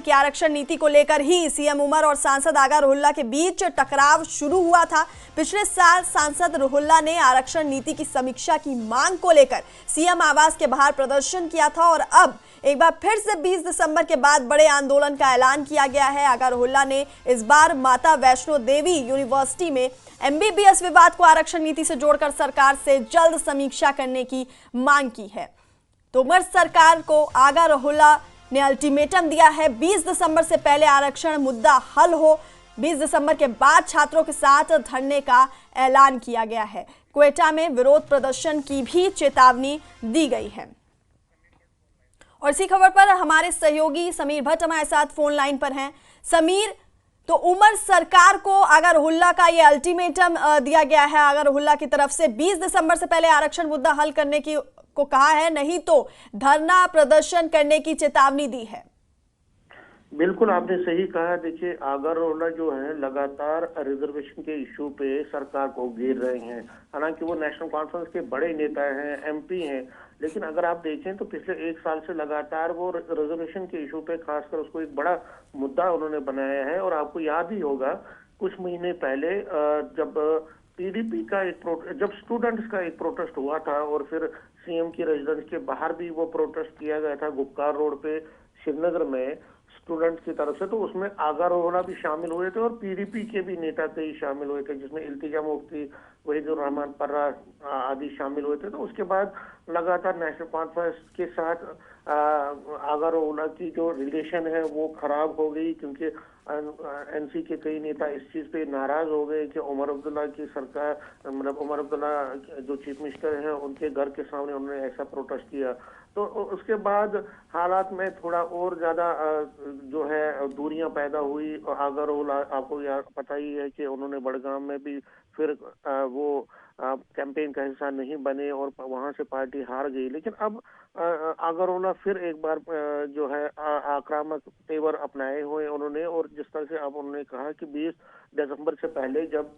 कि आरक्षण नीति को लेकर ही सीएम उमर और सांसद आगा रोहिल्ला के बीच टकराव शुरू हुआ था। पिछले साल सांसद रोहिल्ला ने आरक्षण नीति की समीक्षा की मांग को लेकर सीएम आवास के बाहर प्रदर्शन किया था और अब एक बार फिर से 20 दिसंबर के बाद बड़े आंदोलन का ऐलान किया गया है। आगा रोहिल्ला ने इस बार माता वैष्णो देवी यूनिवर्सिटी में एमबीबीएस विवाद को आरक्षण नीति से जोड़कर सरकार से जल्द समीक्षा करने की मांग की है। तो उमर सरकार को आगा रोहिल्ला ने अल्टीमेटम दिया है, 20 दिसंबर से पहले आरक्षण मुद्दा हल हो। 20 दिसंबर के बाद छात्रों के साथ धरने का ऐलान किया गया है। क्वेटा में विरोध प्रदर्शन की भी चेतावनी दी गई है। और इसी खबर पर हमारे सहयोगी समीर भट्ट हमारे साथ फोन लाइन पर हैं। समीर, तो उमर सरकार को आगा रोहिल्ला का ये अल्टीमेटम दिया गया है आगा रोहिल्ला की तरफ से, 20 दिसंबर से पहले आरक्षण मुद्दा हल करने की को कहा है, नहीं तो धरना प्रदर्शन करने की चेतावनी दी है। बिल्कुल आपने सही कहा। देखिए, आगा रोहिल्ला जो है लगातार रिजर्वेशन के इशू पे सरकार को घेर रहे हैं। हालांकि वो नेशनल कॉन्फ्रेंस के बड़े नेता हैं, एमपी हैं, लेकिन अगर आप देखें तो पिछले 1 साल से लगातार वो रिजर्वेशन के इशू पे खासकर उसको एक बड़ा मुद्दा उन्होंने बनाया है। और आपको याद ही होगा कुछ महीने पहले जब पीडीपी का जब स्टूडेंट्स का एक प्रोटेस्ट हुआ था और फिर सीएम की रेजिडेंस के बाहर भी वो प्रोटेस्ट किया गया था गुपकार रोड पे श्रीनगर में स्टूडेंट्स की तरफ से, तो उसमें आगा रोहिल्ला भी शामिल हुए थे और पीडीपी के भी नेता कई शामिल हुए थे, जिसमें इल्तिजा मुफ्ती, वहीदुर रहमान पर्रा आदि शामिल हुए थे। तो उसके बाद लगातार नेशनल कॉन्फ्रेंस के साथ आगा रोहिल्ला की जो रिलेशन है वो खराब हो गई, क्योंकि एनसी के कई नेता इस चीज पे नाराज हो गए कि उमर अब्दुल्ला की सरकार, मतलब उमर अब्दुल्ला जो चीफ मिनिस्टर हैं उनके घर के सामने उन्होंने ऐसा प्रोटेस्ट किया। तो उसके बाद हालात में थोड़ा और ज्यादा जो है दूरियां पैदा हुई। और आगा रोहिल्ला आपको यार पता ही है कि उन्होंने बड़गाम में भी फिर वो कैंपेन का हिस्सा नहीं बने और वहां से पार्टी हार गई। लेकिन अब आगा रोहिल्ला फिर एक बार जो है आक्रामक तेवर अपनाए हुए उन्होंने। और जिस तरह से अब उन्होंने कहा कि 20 दिसंबर से पहले जब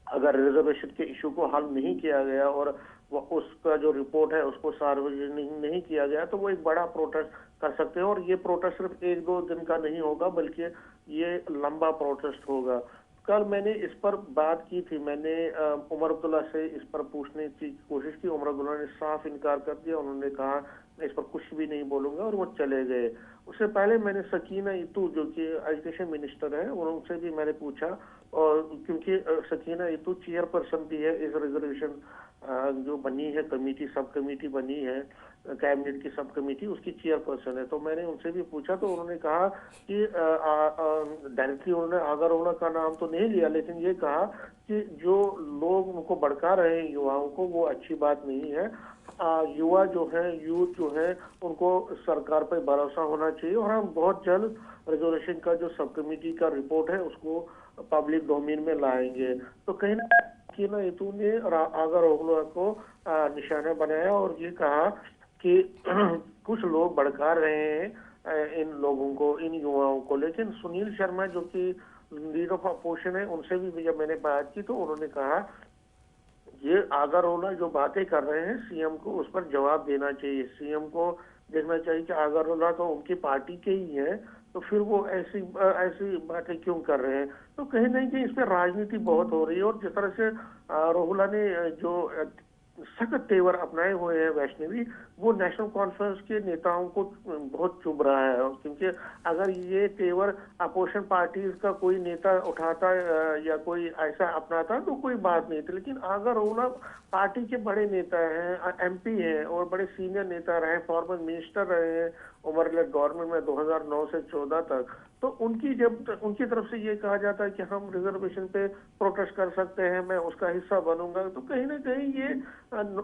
अगर रिजर्वेशन के इशू को हल नहीं किया गया और वो उसका जो रिपोर्ट है उसको सार्वजनिक नहीं किया गया, तो वो एक बड़ा प्रोटेस्ट कर सकते हैं। और ये प्रोटेस्ट सिर्फ 1-2 दिन का नहीं होगा, बल्कि ये लंबा प्रोटेस्ट होगा। कल मैंने इस पर बात की थी, मैंने उमर अब्दुल्ला से इस पर पूछने की कोशिश की। उमर अब्दुल्ला ने साफ इनकार कर दिया। उन्होंने कहा मैं इस पर कुछ भी नहीं बोलूंगा और वो चले गए। उससे पहले मैंने सकीना इतू जो कि एजुकेशन मिनिस्टर है उनसे भी मैंने पूछा, और क्योंकि सकीना इतू चेयरपर्सन भी है इस रिजर्वेशन जो बनी है कमेटी, सब कमेटी बनी है कैबिनेट की सब कमेटी, उसकी चेयरपर्सन है। तो मैंने उनसे भी पूछा तो उन्होंने कहा कि डायरेक्टली उन्होंने आगा रोहिल्ला का नाम तो नहीं लिया, लेकिन ये कहा कि जो लोग उनको भड़का रहे हैं युवाओं को, वो अच्छी बात नहीं है। युवा जो है, यूथ जो है, उनको सरकार पर भरोसा होना चाहिए और हम बहुत जल्द रिजर्वेशन का जो सब कमेटी का रिपोर्ट है उसको पब्लिक डोमेन में लाएंगे। तो कहीं ना सकीना इतू ने आगा रोहिल्ला को निशाना बनाया और ये कहा कि कुछ लोग भड़का रहे हैं इन लोगों को, इन युवाओं को। लेकिन सुनील शर्मा जो कि लीडर ऑफ अपोजिशन है, उनसे भी जब मैंने बात की तो उन्होंने कहा ये आगा रोहिल्ला जो बातें कर रहे हैं सीएम को उस पर जवाब देना चाहिए। सीएम को देखना चाहिए कि आगा रोहिल्ला तो उनकी पार्टी के ही है, तो फिर वो ऐसी बातें क्यों कर रहे हैं। तो कहीं ना कहीं इस पर राजनीति बहुत हो रही है। और जिस तरह से रोहिल्ला ने जो सख्त तेवर अपनाए हुए हैं वैष्णवी, वो नेशनल कॉन्फ्रेंस के नेताओं को बहुत चुभ रहा है। क्योंकि अगर ये तेवर अपोजिशन पार्टीज का कोई नेता उठाता या कोई ऐसा अपनाता तो कोई बात नहीं थी, लेकिन आगा रोहिल्ला पार्टी के बड़े नेता हैं, एमपी हैं और बड़े सीनियर नेता रहे, फॉर्मर मिनिस्टर रहे हैं उमर लेड गवर्नमेंट में 2009 से 14 तक। तो उनकी तरफ से ये कहा जाता है कि हम रिजर्वेशन पे प्रोटेस्ट कर सकते हैं, मैं उसका हिस्सा बनूंगा, तो कहीं ना कहीं ये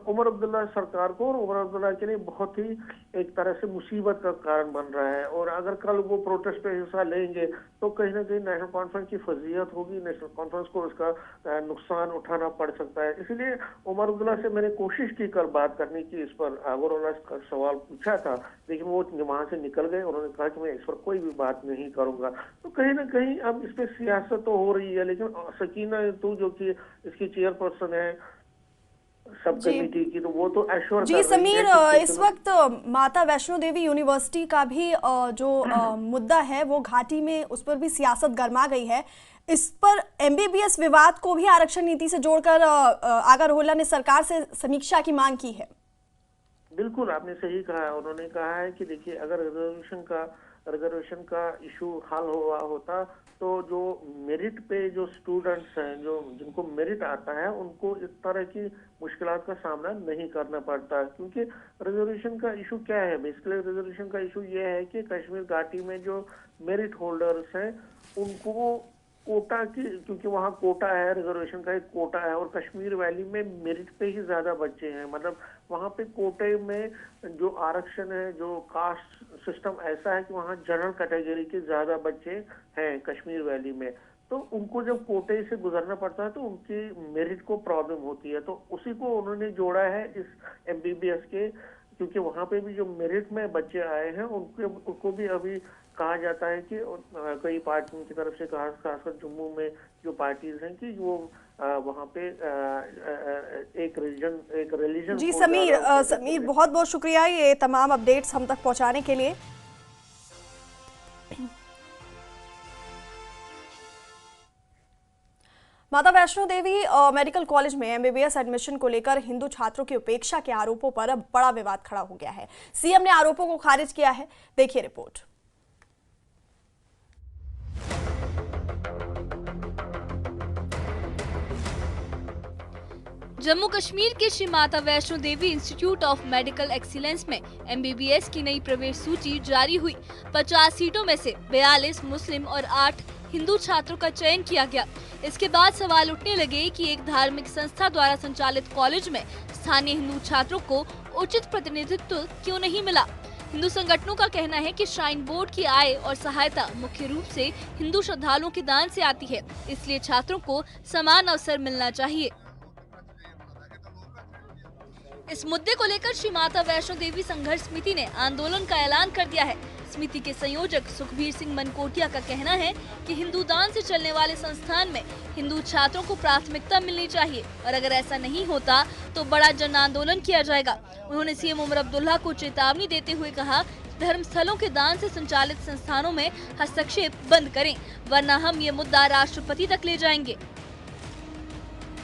उमर अब्दुल्ला सरकार को और उमर अब्दुल्ला के लिए बहुत ही एक तरह से मुसीबत का कारण बन रहा है। और अगर कल वो प्रोटेस्ट पे हिस्सा लेंगे तो कहीं ना कहीं नेशनल कॉन्फ्रेंस की फजीयत होगी, नेशनल कॉन्फ्रेंस को उसका नुकसान उठाना पड़ सकता है। इसलिए उमर अब्दुल्ला से मैंने कोशिश की कल बात करने की, इस पर आगा रोहिल्ला का सवाल पूछा था, लेकिन वो वहां से निकल गए। उन्होंने कहा कि मैं इस पर कोई भी बात नहीं करूंगा। तो कहीं ना कहीं अब इस पे सियासत तो हो रही है, लेकिन सकीना इतू जो कि इसकी चेयरपर्सन है सब कमेटी की, तो वो तो एश्योर जी समीर, इस वक्त माता वैष्णो देवी यूनिवर्सिटी का भी जो मुद्दा है वो घाटी में, उस पर भी सियासत गर्मा गई है। इस पर एमबीबीएस विवाद को भी आरक्षण नीति से जोड़कर आगा रोहिल्ला ने सरकार से समीक्षा की मांग की है। बिल्कुल आपने सही कहा। उन्होंने कहा है कि देखिए, अगर रिजर्वेशन का इशू हल हुआ होता तो जो मेरिट पे जो स्टूडेंट्स हैं, जो जिनको मेरिट आता है, उनको इस तरह की मुश्किलात का सामना नहीं करना पड़ता। क्योंकि रिजर्वेशन का इशू क्या है, बेसिकली रिजर्वेशन का इशू ये है कि कश्मीर घाटी में जो मेरिट होल्डर्स हैं उनको कोटा की, क्योंकि वहाँ कोटा है, रिजर्वेशन का एक कोटा है, और कश्मीर वैली में मेरिट पे ही ज्यादा बच्चे हैं। मतलब वहाँ पे कोटे में जो आरक्षण है, जो कास्ट सिस्टम ऐसा है कि वहाँ जनरल कैटेगरी के ज्यादा बच्चे हैं कश्मीर वैली में। तो उनको जब कोटे से गुजरना पड़ता है तो उनकी मेरिट को प्रॉब्लम होती है। तो उसी को उन्होंने जोड़ा है इस एमबीबीएस के, क्योंकि वहाँ पे भी जो मेरिट में बच्चे आए हैं उनको भी अभी कहा जाता है कि कई पार्टियों की तरफ से, खासकर जम्मू में जो पार्टीज हैं, कि वो वहाँ पे एक रिलीजन। जी समीर बहुत बहुत शुक्रिया ये तमाम अपडेट्स हम तक पहुंचाने के लिए। माता वैष्णो देवी मेडिकल कॉलेज में एमबीबीएस एडमिशन को लेकर हिंदू छात्रों की उपेक्षा के आरोपों पर अब बड़ा विवाद खड़ा हो गया है। सीएम ने आरोपों को खारिज किया है। देखिए रिपोर्ट। जम्मू कश्मीर के Shri Mata Vaishno Devi institute of medical excellence में एमबीबीएस की नई प्रवेश सूची जारी हुई। 50 सीटों में से 42 मुस्लिम और 8 हिंदू छात्रों का चयन किया गया। इसके बाद सवाल उठने लगे कि एक धार्मिक संस्था द्वारा संचालित कॉलेज में स्थानीय हिंदू छात्रों को उचित प्रतिनिधित्व क्यों नहीं मिला। हिंदू संगठनों का कहना है कि श्राइन बोर्ड की आय और सहायता मुख्य रूप से हिंदू श्रद्धालुओं के दान से आती है, इसलिए छात्रों को समान अवसर मिलना चाहिए। इस मुद्दे को लेकर श्री माता वैष्णो देवी संघर्ष समिति ने आंदोलन का ऐलान कर दिया है। समिति के संयोजक सुखबीर सिंह मनकोटिया का कहना है कि हिंदू दान से चलने वाले संस्थान में हिंदू छात्रों को प्राथमिकता मिलनी चाहिए और अगर ऐसा नहीं होता तो बड़ा जन आंदोलन किया जाएगा। उन्होंने सीएम उमर अब्दुल्ला को चेतावनी देते हुए कहा, धर्म स्थलों के दान से संचालित संस्थानों में हस्तक्षेप बंद करें, वरना हम ये मुद्दा राष्ट्रपति तक ले जाएंगे।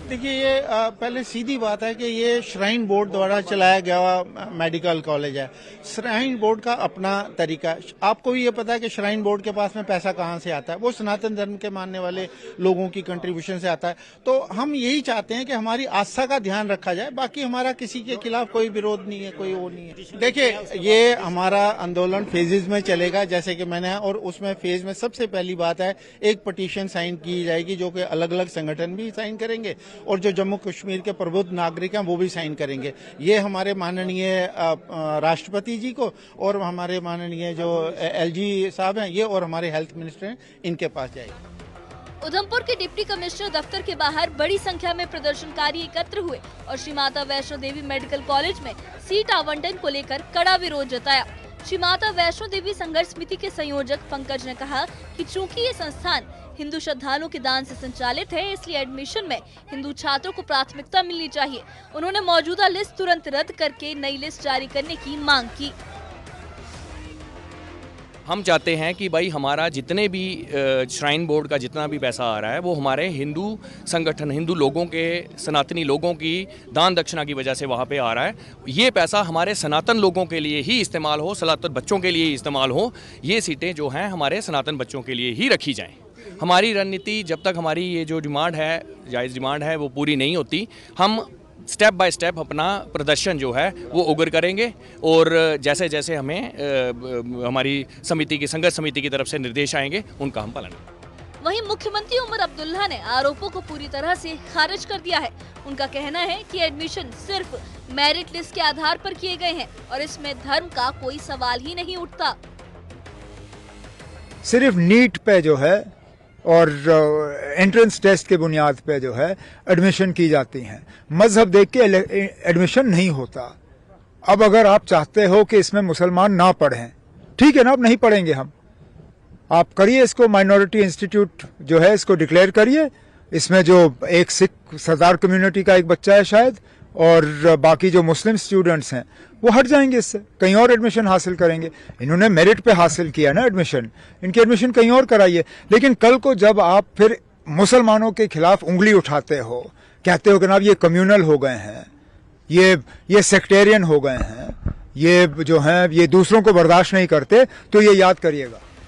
देखिए, ये पहले सीधी बात है कि ये श्राइन बोर्ड द्वारा चलाया गया मेडिकल कॉलेज है। श्राइन बोर्ड का अपना तरीका है। आपको भी ये पता है कि श्राइन बोर्ड के पास में पैसा कहाँ से आता है, वो सनातन धर्म के मानने वाले लोगों की कंट्रीब्यूशन से आता है। तो हम यही चाहते हैं कि हमारी आस्था का ध्यान रखा जाए, बाकी हमारा किसी के खिलाफ कोई विरोध नहीं है, कोई वो नहीं है। देखिए, ये हमारा आंदोलन फेजेज में चलेगा, जैसे कि मैंने, और उसमें फेज में सबसे पहली बात है एक पटिशन साइन की जाएगी जो कि अलग अलग संगठन भी साइन करेंगे और जो जम्मू कश्मीर के प्रबुद्ध नागरिक हैं वो भी साइन करेंगे। ये हमारे माननीय राष्ट्रपति जी को और हमारे माननीय जो एलजी साहब हैं ये और हमारे हेल्थ मिनिस्टर हैं, इनके पास जाएगी। उधमपुर के डिप्टी कमिश्नर दफ्तर के बाहर बड़ी संख्या में प्रदर्शनकारी एकत्र हुए और श्री माता वैष्णो देवी मेडिकल कॉलेज में सीट आवंटन को लेकर कड़ा विरोध जताया। श्री माता वैष्णो देवी संघर्ष समिति के संयोजक पंकज ने कहा कि चूंकि ये संस्थान हिंदू श्रद्धालुओं के दान से संचालित है, इसलिए एडमिशन में हिंदू छात्रों को प्राथमिकता मिलनी चाहिए। उन्होंने मौजूदा लिस्ट तुरंत रद्द करके नई लिस्ट जारी करने की मांग की। हम चाहते हैं कि भाई हमारा जितने भी श्राइन बोर्ड का जितना भी पैसा आ रहा है वो हमारे हिंदू संगठन, हिंदू लोगों के, सनातनी लोगों की दान दक्षिणा की वजह से वहाँ पे आ रहा है। ये पैसा हमारे सनातन लोगों के लिए ही इस्तेमाल हो, सनातन बच्चों के लिए ही इस्तेमाल हो। ये सीटें जो हैं हमारे सनातन बच्चों के लिए ही रखी जाएँ। हमारी रणनीति, जब तक हमारी ये जो डिमांड है, जायज़ डिमांड है, वो पूरी नहीं होती, हम स्टेप बाय स्टेप अपना प्रदर्शन जो है वो उग्र करेंगे और जैसे जैसे हमें हमारी समिति की, संघर्ष समिति की तरफ से निर्देश आएंगे उनका हम पालन करेंगे। वहीं मुख्यमंत्री उमर अब्दुल्ला ने आरोपों को पूरी तरह से खारिज कर दिया है। उनका कहना है कि एडमिशन सिर्फ मेरिट लिस्ट के आधार पर किए गए हैं और इसमें धर्म का कोई सवाल ही नहीं उठता। सिर्फ नीट पे जो है और एंट्रेंस टेस्ट के बुनियाद पे जो है एडमिशन की जाती हैं, मजहब देख के एडमिशन नहीं होता। अब अगर आप चाहते हो कि इसमें मुसलमान ना पढ़ें, ठीक है ना, अब नहीं पढ़ेंगे हम, आप करिए इसको माइनॉरिटी इंस्टीट्यूट जो है इसको डिक्लेयर करिए। इसमें जो एक सिख सरदार कम्युनिटी का एक बच्चा है शायद, और बाकी जो मुस्लिम स्टूडेंट्स हैं वो हट जाएंगे, इससे कहीं और एडमिशन हासिल करेंगे। इन्होंने मेरिट पे हासिल किया ना एडमिशन, इनकी एडमिशन कहीं और कराइए। लेकिन कल को जब आप फिर मुसलमानों के खिलाफ उंगली उठाते हो, कहते हो कि ना ये कम्युनल हो गए हैं, ये सेक्टेरियन हो गए हैं, ये जो हैं ये दूसरों को बर्दाश्त नहीं करते, तो ये याद करिएगा